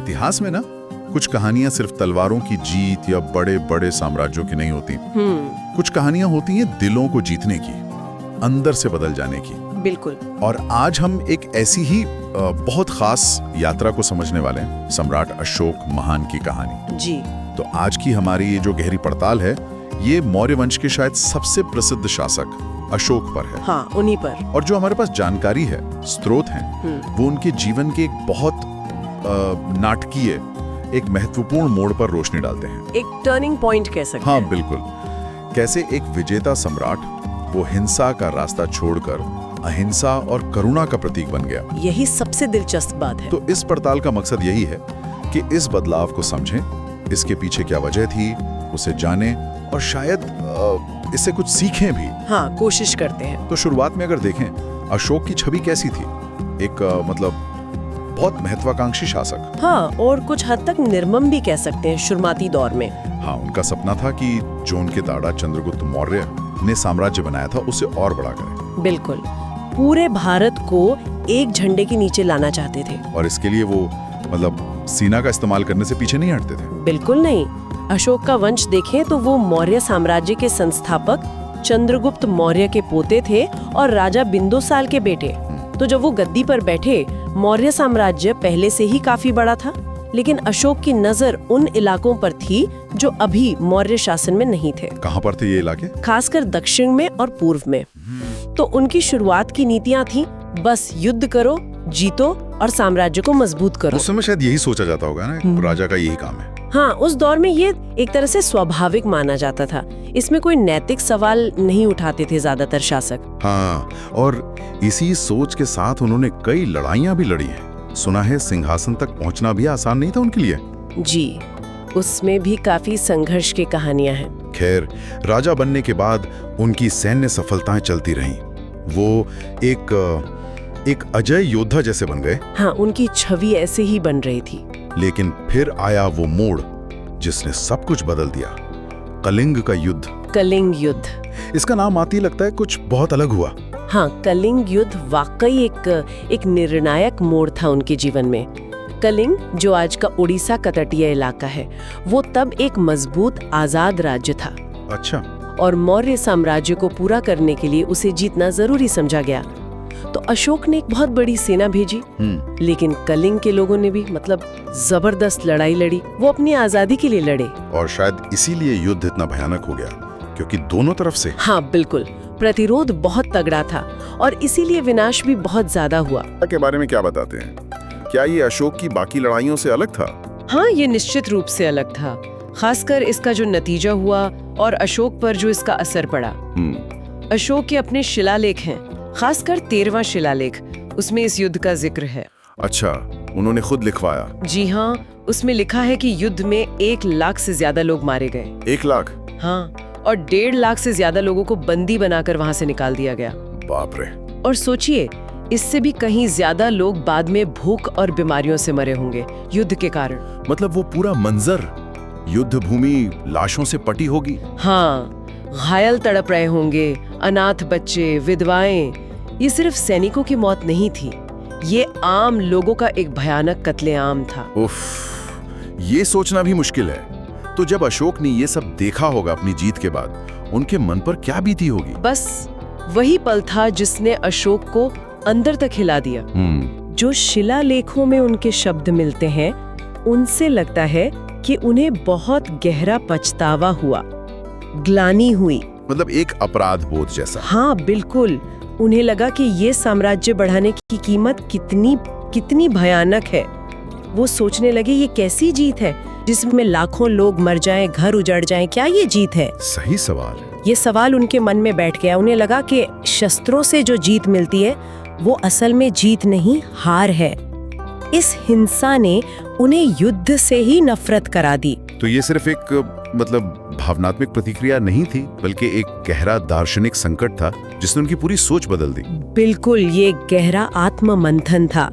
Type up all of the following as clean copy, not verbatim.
इतिहास में ना कुछ कहानियां सिर्फ तलवारों की जीत या बड़े बड़े साम्राज्यों की नहीं होती। कुछ कहानियां होती हैं दिलों को जीतने की, अंदर से बदल जाने की। बिल्कुल। और आज हम एक ऐसी ही बहुत खास यात्रा को समझने वाले हैं, सम्राट अशोक महान की कहानी। जी। तो आज की हमारी ये जो गहरी पड़ताल है, ये मौर्य वंश के शायद सबसे प्रसिद्ध शासक अशोक पर है। हाँ, उन्हीं पर। और जो हमारे पास जानकारी है, स्रोत हैं, वो उनके जीवन के एक बहुत नाटकीय, एक महत्वपूर्ण मोड़ पर रोशनी डालते हैं। एक टर्निंग पॉइंट कह सकते हैं। हाँ बिल्कुल। कैसे एक विजेता सम्राट वो हिंसा का रास्ता छोड़कर अहिंसा और करुणा का प्रतीक बन गया। यही सबसे दिलचस्प बात है। तो इस पड़ताल का मकसद यही है कि इस बदलाव को समझें, इसके पीछे क्या वजह थी, उसे जानें और शायद इससे कुछ सीखें भी। हाँ, कोशिश करते हैं। तो शुरुआत में अगर देखें, अशोक की छवि कैसी थी? एक मतलब बहुत महत्वाकांक्षी शासक। हाँ, और कुछ हद तक निर्मम भी कह सकते हैं शुरुआती दौर में। हाँ, उनका सपना था कि जो उनके दादा चंद्रगुप्त मौर्य ने साम्राज्य बनाया था उसे और बड़ा करें। बिल्कुल, पूरे भारत को एक झंडे के नीचे लाना चाहते थे। और इसके लिए वो मतलब सेना का इस्तेमाल करने से पीछे नहीं हटते थे। बिल्कुल नहीं। अशोक का वंश देखें तो वो मौर्य साम्राज्य के संस्थापक चंद्रगुप्त मौर्य के पोते थे और राजा बिंदुसार के बेटे। तो जब वो गद्दी पर बैठे, मौर्य साम्राज्य पहले से ही काफी बड़ा था, लेकिन अशोक की नजर उन इलाकों पर थी जो अभी मौर्य शासन में नहीं थे। कहाँ पर थे ये इलाके? खासकर दक्षिण में और पूर्व में। तो उनकी शुरुआत की नीतियां थी, बस युद्ध करो, जीतो और साम्राज्य को मजबूत करो। उस समय शायद यही सोचा जाता होगा ना, राजा का यही काम है। हाँ, उस दौर में ये एक तरह से स्वाभाविक माना जाता था। इसमें कोई नैतिक सवाल नहीं उठाते थे ज्यादातर शासक। हाँ, और इसी सोच के साथ उन्होंने कई लड़ाइयाँ भी लड़ी हैं। सुना है सिंहासन तक पहुँचना भी आसान नहीं था उनके लिए। जी, उसमें भी काफी संघर्ष की कहानियां हैं। खैर, राजा बनने के बाद उनकी सैन्य सफलताएं चलती रहीं। वो एक अजय योद्धा जैसे बन गए। हाँ, उनकी छवि ऐसे ही बन रही थी। लेकिन फिर आया वो मोड़ जिसने सब कुछ बदल दिया, कलिंग का युद्ध। कलिंग युद्ध, इसका नाम आते ही लगता है कुछ बहुत अलग हुआ। हाँ, कलिंग युद्ध वाकई एक निर्णायक मोड़ था उनके जीवन में। कलिंग, जो आज का उड़ीसा का तटीय इलाका है, वो तब एक मजबूत आजाद राज्य था। अच्छा। और मौर्य साम्राज्य को पूरा करने के लिए उसे जीतना जरूरी समझा गया। तो अशोक ने एक बहुत बड़ी सेना भेजी, लेकिन कलिंग के लोगों ने भी मतलब जबरदस्त लड़ाई लड़ी। वो अपनी आजादी के लिए लड़े। और शायद इसीलिए युद्ध इतना भयानक हो गया, क्योंकि दोनों तरफ से। हाँ बिल्कुल, प्रतिरोध बहुत तगड़ा था और इसीलिए विनाश भी बहुत ज्यादा हुआ। के बारे में क्या बताते हैं? क्या ये अशोक की बाकी लड़ाइयों से अलग था? हाँ, ये निश्चित रूप से अलग था, खासकर इसका जो नतीजा हुआ और अशोक पर जो इसका असर पड़ा। अशोक के अपने शिलालेख हैं, खासकर 13वां शिलालेख, उसमें इस युद्ध का जिक्र है। अच्छा, उन्होंने खुद लिखवाया? जी हाँ, उसमें लिखा है कि युद्ध में 1 लाख से ज्यादा लोग मारे गए। 1 लाख? हाँ, और 1.5 लाख से ज्यादा लोगों को बंदी बनाकर वहां से निकाल दिया गया। बाप रे। और सोचिए, इससे भी कहीं ज्यादा लोग बाद में भूख और बीमारियों से मरे होंगे युद्ध के कारण। मतलब वो पूरा मंजर, युद्ध भूमि लाशों से पटी होगी। हाँ, घायल तड़प रहे होंगे, अनाथ बच्चे, विधवाएं। ये सिर्फ सैनिकों की मौत नहीं थी, ये आम लोगों का एक भयानक कत्लेआम था। उफ, ये सोचना भी मुश्किल है। तो जब अशोक ने ये सब देखा होगा अपनी जीत के बाद, उनके मन पर क्या बीती होगी? बस वही पल था जिसने अशोक को अंदर तक हिला दिया। जो शिलालेखों में उनके शब्द मिलते हैं, उनसे लगता है कि उन्हें बहुत गहरा पछतावा हुआ, ग्लानि हुई। मतलब एक अपराध बोध जैसा। हाँ बिल्कुल, उन्हें लगा कि ये साम्राज्य बढ़ाने की कीमत कितनी भयानक है। वो सोचने लगे, ये कैसी जीत है जिसमें लाखों लोग मर जाएं, घर उजड़ जाएं, क्या ये जीत है? सही सवाल है। ये सवाल उनके मन में बैठ गया। उन्हें लगा कि शस्त्रों से जो जीत मिलती है वो असल में जीत नहीं, हार है। इस हिंसा ने उन्हें युद्ध से ही नफरत करा दी। तो ये सिर्फ एक मतलब भावनात्मक प्रतिक्रिया नहीं थी, बल्कि एक गहरा दार्शनिक संकट था जिसने उनकी पूरी सोच बदल दी। बिल्कुल, ये गहरा आत्म मंथन था।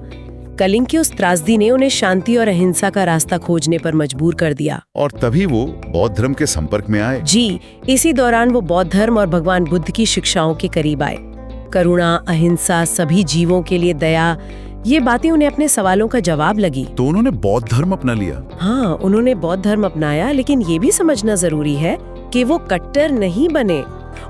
कलिंग की उस त्रासदी ने उन्हें शांति और अहिंसा का रास्ता खोजने पर मजबूर कर दिया। और तभी वो बौद्ध धर्म के संपर्क में आए। जी, इसी दौरान वो बौद्ध धर्म और भगवान बुद्ध की शिक्षाओं के करीब आए। करुणा, अहिंसा, सभी जीवों के लिए दया, ये बातें उन्हें अपने सवालों का जवाब लगी। तो उन्होंने बौद्ध धर्म अपना लिया। हाँ, उन्होंने बौद्ध धर्म अपनाया, लेकिन ये भी समझना जरूरी है कि वो कट्टर नहीं बने।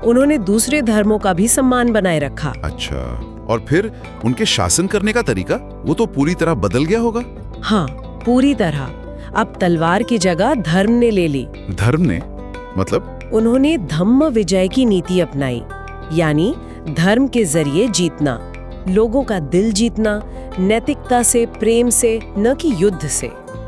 उन्होंने दूसरे धर्मों का भी सम्मान बनाए रखा। अच्छा, और फिर उनके शासन करने का तरीका वो तो पूरी तरह बदल गया होगा। हाँ, पूरी तरह। अब तलवार की जगह धर्म ने ले ली। धर्म ने मतलब? उन्होंने धम्म विजय की नीति अपनाई, यानी धर्म के जरिए जीतना, लोगों का दिल जीतना, नैतिकता से, प्रेम से, न कि युद्ध से।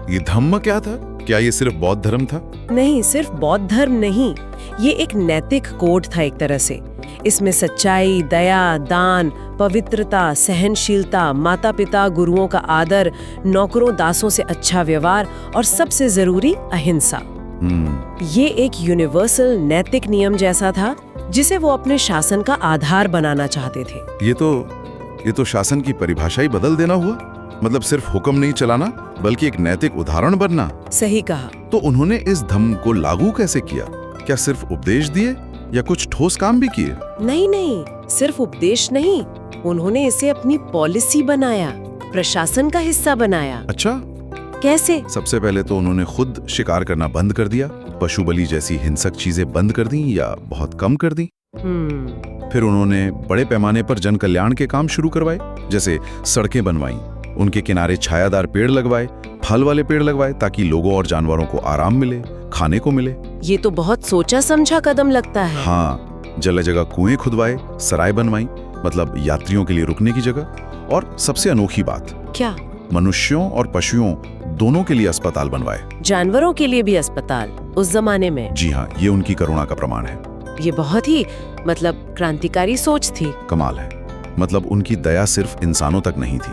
ये धम्म क्या था? क्या ये सिर्फ बौद्ध धर्म था? नहीं, सिर्फ बौद्ध धर्म नहीं, ये एक नैतिक कोड था एक तरह से। इसमें सच्चाई, दया, दान, पवित्रता, सहनशीलता, माता पिता गुरुओं का आदर, नौकरों दासों से अच्छा व्यवहार और सबसे जरूरी अहिंसा। ये एक यूनिवर्सल नैतिक नियम जैसा था जिसे वो अपने शासन का आधार बनाना चाहते थे। ये तो शासन की परिभाषा ही बदल देना हुआ। मतलब सिर्फ हुक्म नहीं चलाना, बल्कि एक नैतिक उदाहरण बनना। सही कहा। तो उन्होंने इस धम्म को लागू कैसे किया? क्या सिर्फ उपदेश दिए या कुछ ठोस काम भी किए? नहीं, सिर्फ उपदेश नहीं, उन्होंने इसे अपनी पॉलिसी बनाया, प्रशासन का हिस्सा बनाया। अच्छा, कैसे? सबसे पहले तो उन्होंने खुद शिकार करना बंद कर दिया, पशु बलि जैसी हिंसक चीजें बंद कर दी या बहुत कम कर दी। फिर उन्होंने बड़े पैमाने पर जन कल्याण के काम शुरू करवाए, जैसे सड़कें बनवाई, उनके किनारे छायादार पेड़ लगवाए, फल वाले पेड़ लगवाए, ताकि लोगों और जानवरों को आराम मिले, खाने को मिले। ये तो बहुत सोचा समझा कदम लगता है। हाँ, जगह जगह कुएं खुदवाए, सराय बनवाई, मतलब यात्रियों के लिए रुकने की जगह। और सबसे अनोखी बात, क्या? मनुष्यों और पशुओं दोनों के लिए अस्पताल बनवाए। जानवरों के लिए भी अस्पताल उस जमाने में? जी हाँ, ये उनकी करुणा का प्रमाण है। ये बहुत ही क्रांतिकारी सोच थी। कमाल है। मतलब उनकी दया सिर्फ इंसानों तक नहीं थी।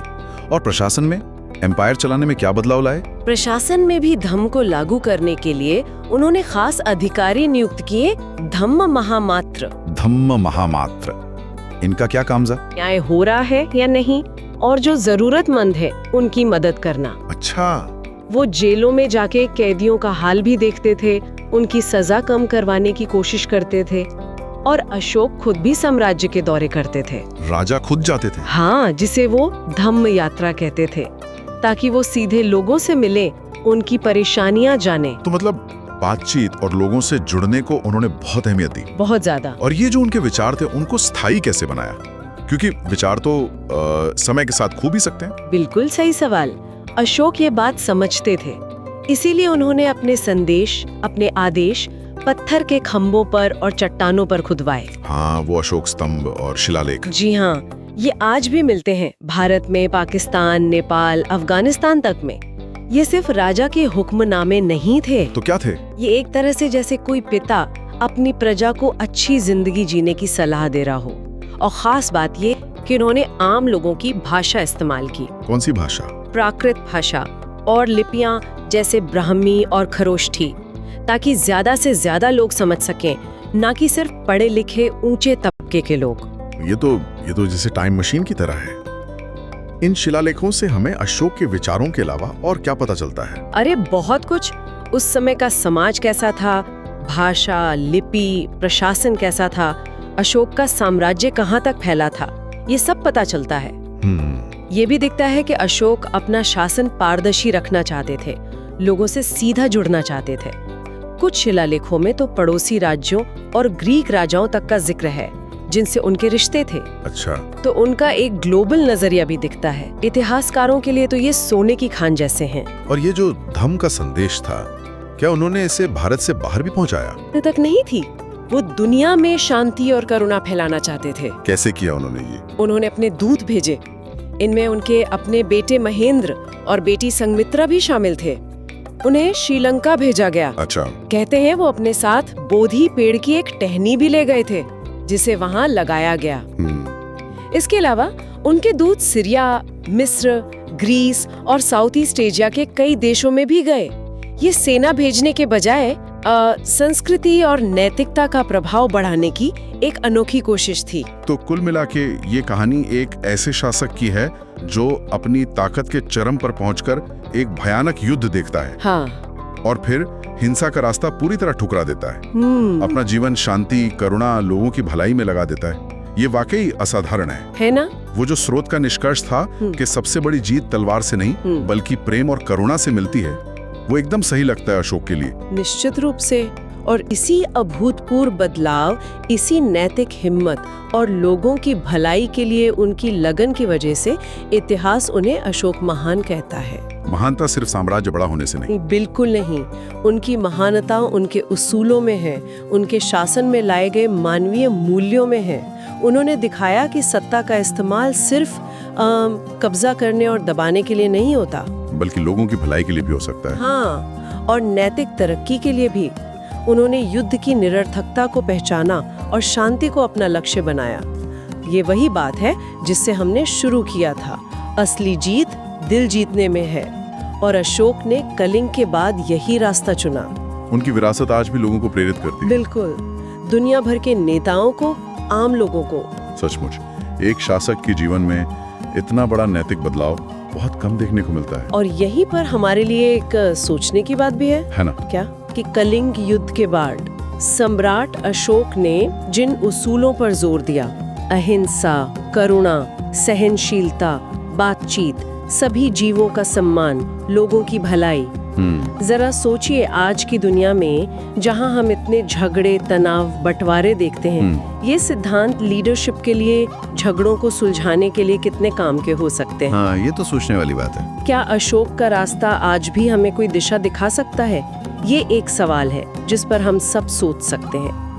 और प्रशासन में, एम्पायर चलाने में क्या बदलाव लाए? प्रशासन में भी धम्म को लागू करने के लिए उन्होंने खास अधिकारी नियुक्त किए, धम्म महामात्र। धम्म महामात्र, इनका क्या कामजा? न्याय हो रहा है या नहीं, और जो जरूरतमंद है उनकी मदद करना। अच्छा। वो जेलों में जाके कैदियों का हाल भी देखते थे, उनकी सजा कम करवाने की कोशिश करते थे। और अशोक खुद भी साम्राज्य के दौरे करते थे। राजा खुद जाते थे? हाँ, जिसे वो धम्म यात्रा कहते थे, ताकि वो सीधे लोगों से मिले, उनकी परेशानियां जाने। तो मतलब बातचीत और लोगों से जुड़ने को उन्होंने बहुत अहमियत दी। बहुत ज्यादा। और ये जो उनके विचार थे, उनको स्थायी कैसे बनाया? क्योंकि विचार तो समय के साथ खो भी सकते हैं। बिल्कुल सही सवाल। अशोक ये बात समझते थे, इसीलिए उन्होंने अपने संदेश, अपने आदेश पत्थर के खम्भों पर और चट्टानों पर खुदवाए। हाँ, वो अशोक स्तंभ और शिलालेख। जी हाँ, ये आज भी मिलते हैं भारत में, पाकिस्तान, नेपाल, अफगानिस्तान तक में। ये सिर्फ राजा के हुक्मनामे नहीं थे। तो क्या थे? ये एक तरह से जैसे कोई पिता अपनी प्रजा को अच्छी जिंदगी जीने की सलाह दे रहा हो। और खास बात ये कि उन्होंने आम लोगों की भाषा इस्तेमाल की। कौन सी भाषा? प्राकृत भाषा और लिपियां जैसे ब्राह्मी और खरोष्ठी, ताकि ज्यादा से ज्यादा लोग समझ सकें, ना कि सिर्फ पढ़े लिखे ऊंचे तबके के लोग। ये तो जैसे टाइम मशीन की तरह है। इन शिलालेखों से हमें अशोक के विचारों के अलावा और क्या पता चलता है? अरे बहुत कुछ। उस समय का समाज कैसा था, भाषा, लिपि, प्रशासन कैसा था, अशोक का साम्राज्य कहाँ तक फैला था, ये सब पता चलता है। ये भी दिखता है कि अशोक अपना शासन पारदर्शी रखना चाहते थे, लोगों से सीधा जुड़ना चाहते थे। कुछ शिलालेखों में तो पड़ोसी राज्यों और ग्रीक राजाओं तक का जिक्र है, जिनसे उनके रिश्ते थे। अच्छा। तो उनका एक ग्लोबल नजरिया भी दिखता है। इतिहासकारों के लिए तो ये सोने की खान जैसे हैं। और ये जो धम्म का संदेश था, क्या उन्होंने इसे भारत से बाहर भी पहुंचाया? तक नहीं थी। वो दुनिया में शांति और करुणा फैलाना चाहते थे। कैसे किया उन्होंने ये? उन्होंने अपने दूत भेजे, इनमें उनके अपने बेटे महेंद्र और बेटी संगमित्रा भी शामिल थे। उन्हें श्रीलंका भेजा गया। अच्छा। कहते हैं वो अपने साथ बोधि पेड़ की एक टहनी भी ले गए थे, जिसे वहां लगाया गया। इसके अलावा उनके दूत सीरिया, मिस्र, ग्रीस और साउथ ईस्ट एशिया के कई देशों में भी गए। ये सेना भेजने के बजाय संस्कृति और नैतिकता का प्रभाव बढ़ाने की एक अनोखी कोशिश थी। तो कुल मिला के ये कहानी एक ऐसे शासक की है जो अपनी ताकत के चरम पर पहुंचकर एक भयानक युद्ध देखता है। हाँ। और फिर हिंसा का रास्ता पूरी तरह ठुकरा देता है। अपना जीवन शांति, करुणा, लोगों की भलाई में लगा देता है। ये वाकई असाधारण है ना? वो जो स्रोत का निष्कर्ष था कि सबसे बड़ी जीत तलवार से नहीं बल्कि प्रेम और करुणा से मिलती है, वो एकदम सही लगता है अशोक के लिए। निश्चित रूप से। और इसी अभूतपूर्व बदलाव, इसी नैतिक हिम्मत और लोगों की भलाई के लिए उनकी लगन की वजह से इतिहास उन्हें अशोक महान कहता है। महानता सिर्फ साम्राज्य बड़ा होने से नहीं। बिल्कुल नहीं। उनकी महानता उनके उसूलों में है, उनके शासन में लाए गए मानवीय मूल्यों में है। उन्होंने दिखाया कि सत्ता का इस्तेमाल सिर्फ कब्जा करने और दबाने के लिए नहीं होता, बल्कि लोगों की भलाई के लिए भी हो सकता है। हाँ, और नैतिक तरक्की के लिए भी। उन्होंने युद्ध की निरर्थकता को पहचाना और शांति को अपना लक्ष्य बनाया। ये वही बात है जिससे हमने शुरू किया था। असली जीत दिल जीतने में है, और अशोक ने कलिंग के बाद यही रास्ता चुना। उनकी विरासत आज भी लोगों को प्रेरित करती है। बिल्कुल, दुनिया भर के नेताओं को, आम लोगों को। सचमुच एक शासक के जीवन में इतना बड़ा नैतिक बदलाव बहुत कम देखने को मिलता है। और यहीं पर हमारे लिए एक सोचने की बात भी है ना? क्या? कि कलिंग युद्ध के बाद सम्राट अशोक ने जिन उसूलों पर जोर दिया, अहिंसा, करुणा, सहनशीलता, बातचीत, सभी जीवों का सम्मान, लोगों की भलाई, जरा सोचिए आज की दुनिया में जहां हम इतने झगड़े, तनाव, बंटवारे देखते हैं, ये सिद्धांत लीडरशिप के लिए, झगड़ों को सुलझाने के लिए कितने काम के हो सकते हैं। हाँ, ये तो सोचने वाली बात है। क्या अशोक का रास्ता आज भी हमें कोई दिशा दिखा सकता है? ये एक सवाल है जिस पर हम सब सोच सकते हैं।